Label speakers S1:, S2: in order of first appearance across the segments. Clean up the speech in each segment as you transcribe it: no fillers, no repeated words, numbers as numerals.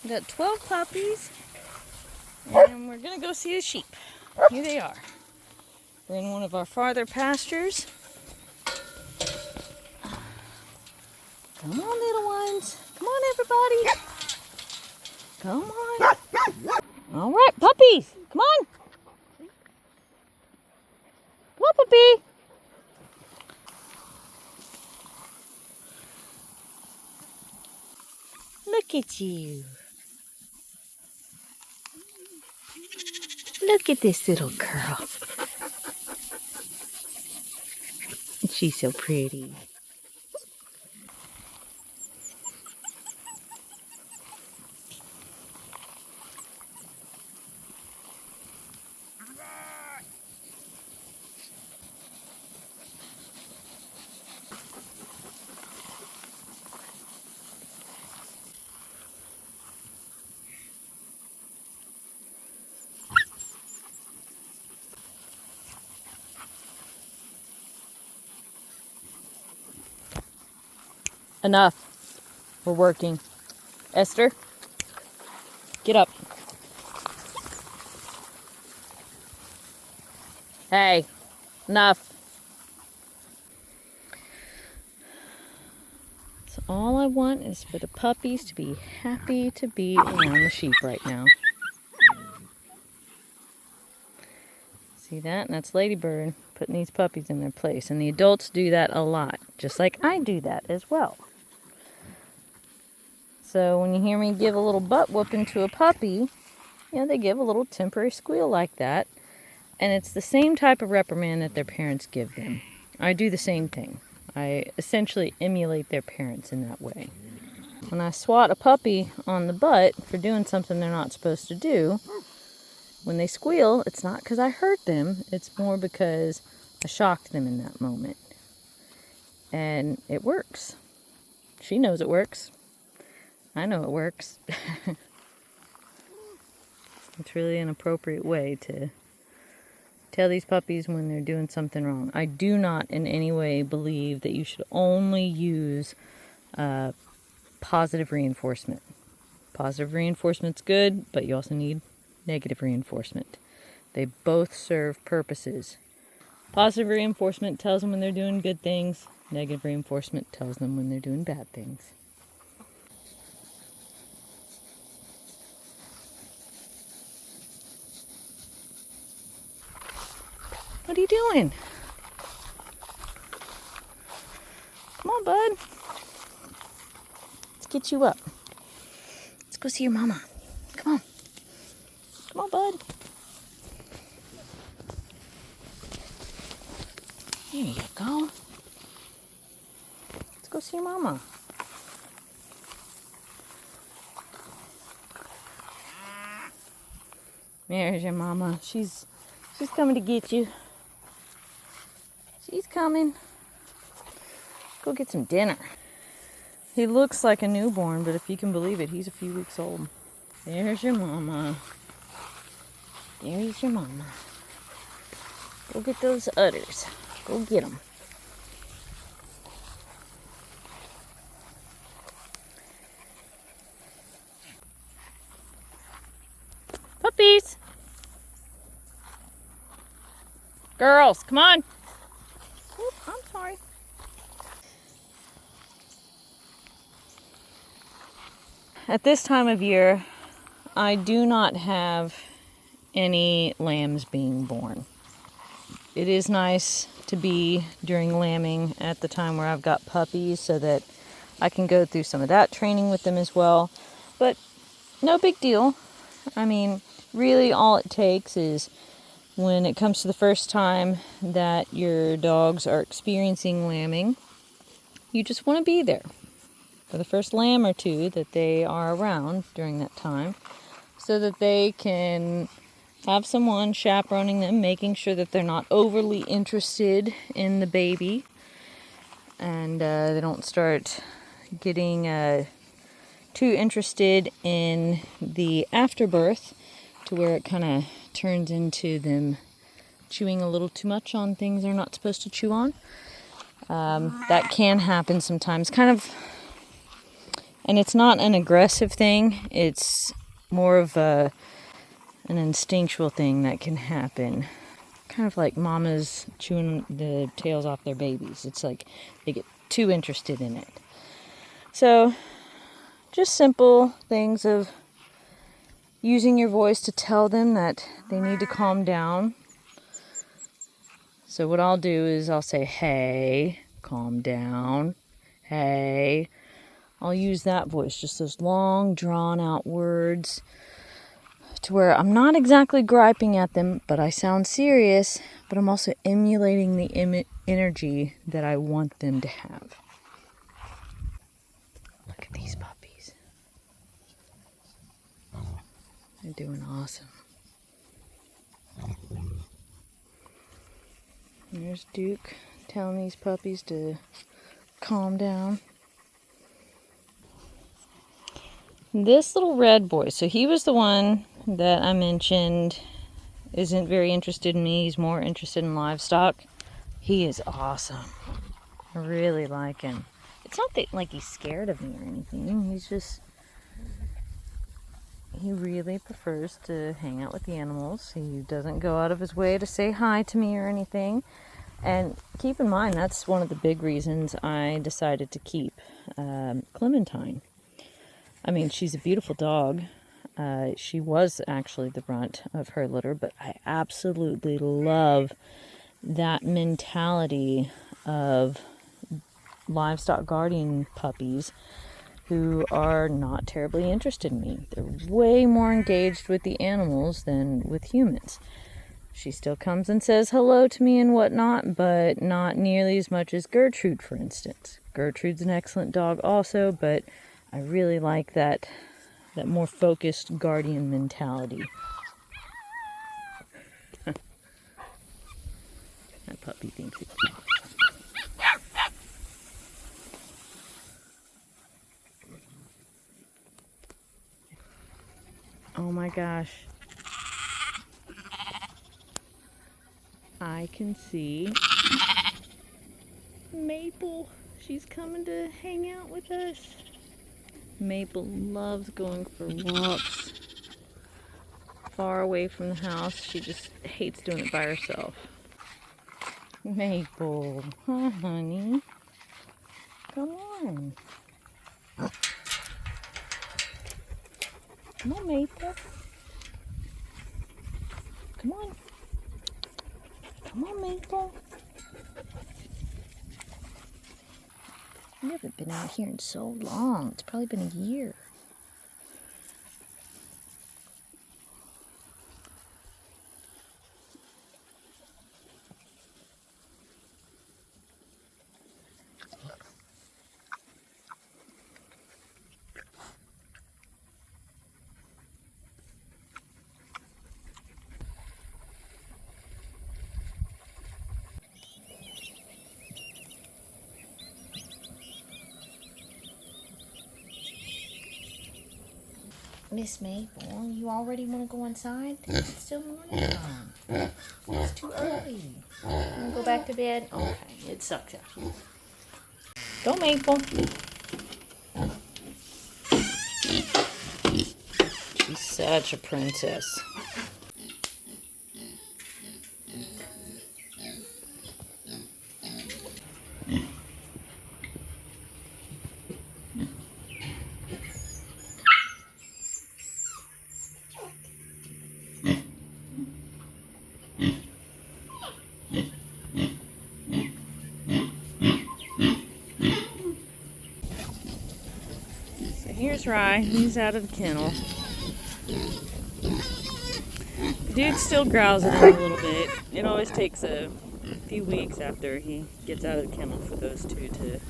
S1: We got 12 puppies, and we're gonna go see the sheep. Here they are. We're in one of our farther pastures. Come on, little ones. Come on, everybody. Come on. All right, puppies. Come on. Come on, puppy. Look at you. Look at this little girl. She's so pretty. Enough. We're working. Esther, get up. Hey, enough. So all I want is for the puppies to be happy to be around the sheep right now. See that? And that's Ladybird putting these puppies in their place. And the adults do that a lot, just like I do that as well. So when you hear me give a little butt whooping to a puppy, they give a little temporary squeal like that. And it's the same type of reprimand that their parents give them. I do the same thing. I essentially emulate their parents in that way. When I swat a puppy on the butt for doing something they're not supposed to do, when they squeal, it's not because I hurt them. It's more because I shocked them in that moment. And it works. She knows it works. I know it works. It's really an appropriate way to tell these puppies when they're doing something wrong. I do not in any way believe that you should only use positive reinforcement. Positive reinforcement's good, but you also need negative reinforcement. They both serve purposes. Positive reinforcement tells them when they're doing good things. Negative reinforcement tells them when they're doing bad things. What are you doing? Come on, bud. Let's get you up. Let's go see your mama. Come on. Come on, bud. There you go. Let's go see your mama. There's your mama. She's coming to get you. She's coming. Go get some dinner. He looks like a newborn, but if you can believe it, he's a few weeks old. There's your mama. There's your mama. Go get those udders. Go get them. Puppies! Girls, come on! Oop, I'm sorry. At this time of year, I do not have any lambs being born. It is nice to be during lambing at the time where I've got puppies so that I can go through some of that training with them as well. But no big deal. I mean, really all it takes is when it comes to the first time that your dogs are experiencing lambing, you just want to be there for the first lamb or two that they are around during that time so that they can have someone chaperoning them, making sure that they're not overly interested in the baby and they don't start getting too interested in the afterbirth to where it kind of turns into them chewing a little too much on things they're not supposed to chew on. That can happen sometimes. Kind of And it's not an aggressive thing, it's more of an instinctual thing that can happen. Kind of like mamas chewing the tails off their babies. It's like they get too interested in it. So, just simple things of using your voice to tell them that they need to calm down. So what I'll do is I'll say, hey, calm down, hey. I'll use that voice, just those long, drawn-out words, to where I'm not exactly griping at them, but I sound serious, but I'm also emulating the energy that I want them to have. Look at these puppies. They're doing awesome. There's Duke telling these puppies to calm down. This little red boy, so he was the one that I mentioned isn't very interested in me. He's more interested in livestock. He is awesome. I really like him. It's not that like he's scared of me or anything. He's just, he really prefers to hang out with the animals. He doesn't go out of his way to say hi to me or anything. And keep in mind, that's one of the big reasons I decided to keep Clementine. I mean, she's a beautiful dog. She was actually the brunt of her litter, but I absolutely love that mentality of livestock guardian puppies who are not terribly interested in me. They're way more engaged with the animals than with humans. She still comes and says hello to me and whatnot, but not nearly as much as Gertrude, for instance. Gertrude's an excellent dog also, but I really like that more focused guardian mentality. That puppy thinks it's awesome. Oh my gosh. I can see Maple. She's coming to hang out with us. Maple loves going for walks far away from the house. She just hates doing it by herself. Maple, hi honey. Come on. Come on, Maple. Come on. Come on, Maple. You haven't been out here in so long. It's probably been a year. Miss Maple, you already want to go inside? It's still morning time. It's too early. You want to go back to bed? Okay, it sucks actually. Go, Maple. She's such a princess. Here's Rye. He's out of the kennel. Dude still growls at him a little bit. It always takes a few weeks after he gets out of the kennel for those two to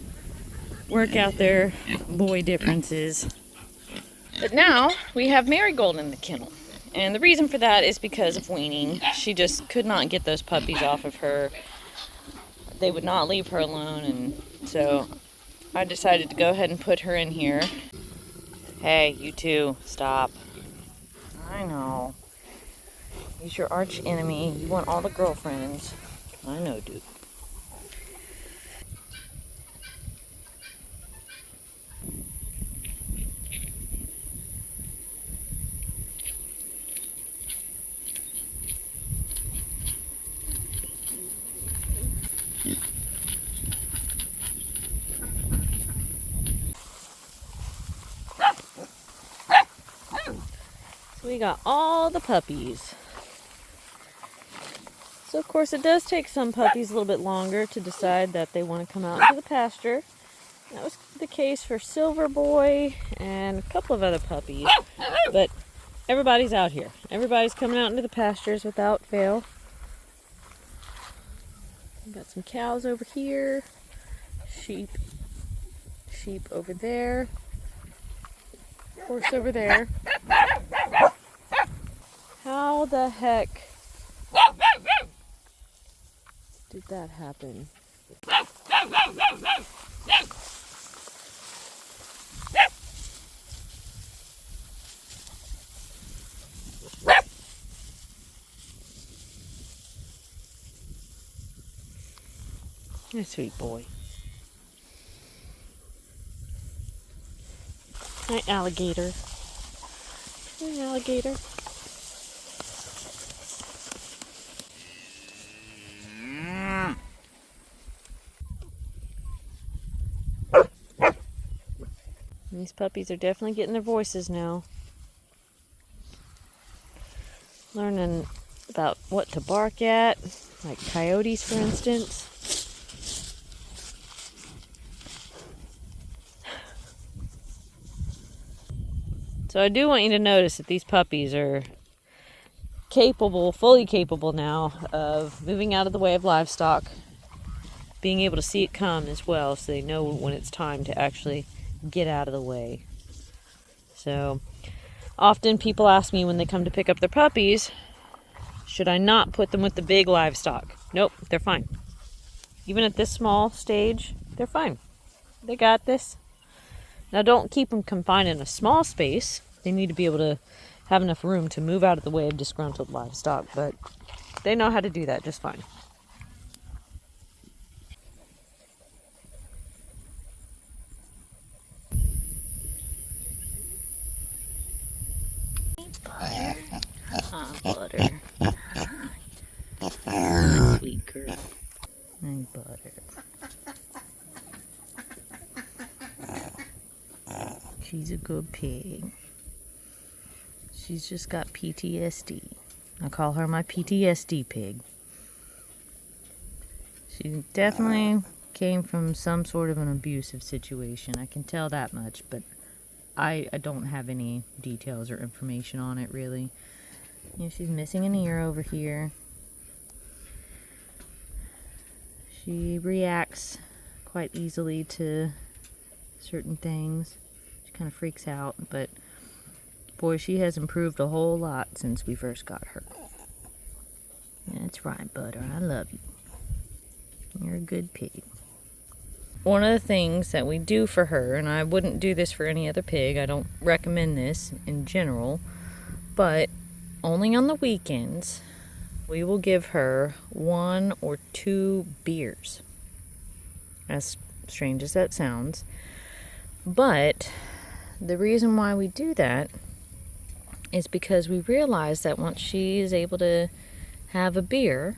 S1: work out their boy differences. But now we have Marigold in the kennel. And the reason for that is because of weaning. She just could not get those puppies off of her. They would not leave her alone, and so I decided to go ahead and put her in here. Hey, you two, stop. I know. He's your arch enemy. You want all the girlfriends. I know, dude. We got all the puppies. So of course it does take some puppies a little bit longer to decide that they want to come out into the pasture. That was the case for Silver Boy and a couple of other puppies. But everybody's out here. Everybody's coming out into the pastures without fail. We've got some cows over here. Sheep over there. Horse over there. How the heck did that happen? You're a sweet boy. Hi, alligator. Hi, alligator. These puppies are definitely getting their voices now. Learning about what to bark at, like coyotes, for instance. So I do want you to notice that these puppies are capable, fully capable now of moving out of the way of livestock, being able to see it come as well, so they know when it's time to actually get out of the way. So often people ask me when they come to pick up their puppies, should I not put them with the big livestock? Nope, they're fine. Even at this small stage, they're fine. They got this. Now don't keep them confined in a small space. They need to be able to have enough room to move out of the way of disgruntled livestock, but they know how to do that just fine. Butter. Sweet girl. And Butter. She's a good pig. She's just got PTSD. I call her my PTSD pig. She definitely came from some sort of an abusive situation. I can tell that much, but I don't have any details or information on it, really. You know, she's missing an ear over here. She reacts quite easily to certain things. She kind of freaks out, but boy, she has improved a whole lot since we first got her. That's right, Butter. I love you. You're a good pig. One of the things that we do for her, and I wouldn't do this for any other pig, I don't recommend this in general, but only on the weekends, we will give her 1 or 2 beers. As strange as that sounds. But the reason why we do that is because we realize that once she is able to have a beer,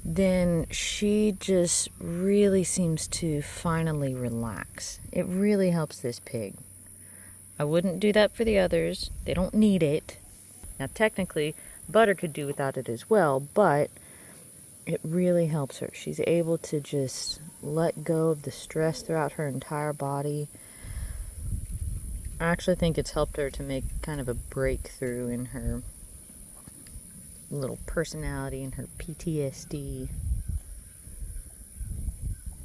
S1: then she just really seems to finally relax. It really helps this pig. I wouldn't do that for the others. They don't need it. Now technically, Butter could do without it as well, but it really helps her. She's able to just let go of the stress throughout her entire body. I actually think it's helped her to make kind of a breakthrough in her little personality and her PTSD.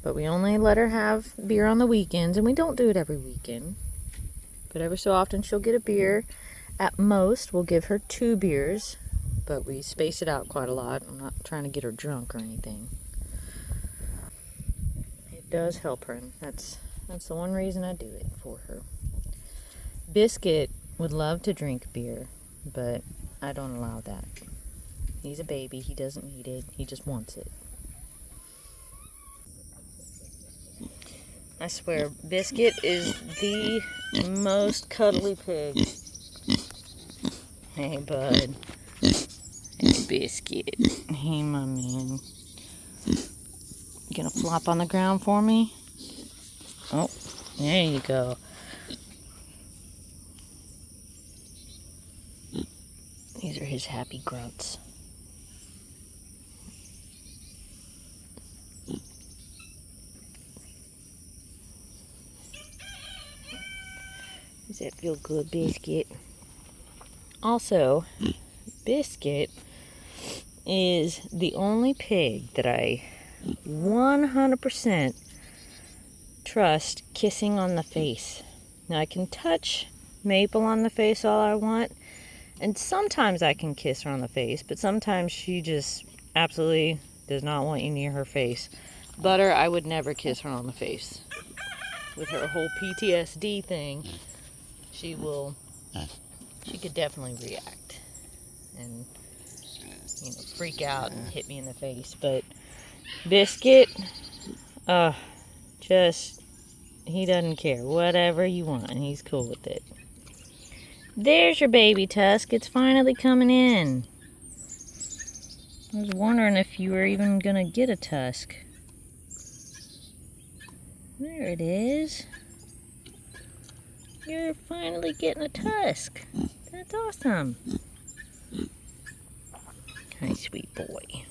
S1: But we only let her have beer on the weekends, and we don't do it every weekend. But every so often she'll get a beer. At most, we'll give her 2 beers, but we space it out quite a lot. I'm not trying to get her drunk or anything. It does help her, and that's the one reason I do it for her. Biscuit would love to drink beer, but I don't allow that. He's a baby. He doesn't need it. He just wants it. I swear, Biscuit is the most cuddly pig. Hey, bud. Hey, Biscuit. Hey, my man. You gonna flop on the ground for me? Oh, there you go. These are his happy grunts. Does that feel good, Biscuit? Also, Biscuit is the only pig that I 100% trust kissing on the face. Now, I can touch Maple on the face all I want, and sometimes I can kiss her on the face, but sometimes she just absolutely does not want you near her face. Butter, I would never kiss her on the face. With her whole PTSD thing, she could definitely react and, freak out and hit me in the face. But Biscuit, he doesn't care. Whatever you want, he's cool with it. There's your baby tusk. It's finally coming in. I was wondering if you were even gonna get a tusk. There it is. You're finally getting a tusk. That's awesome. Hi, sweet boy.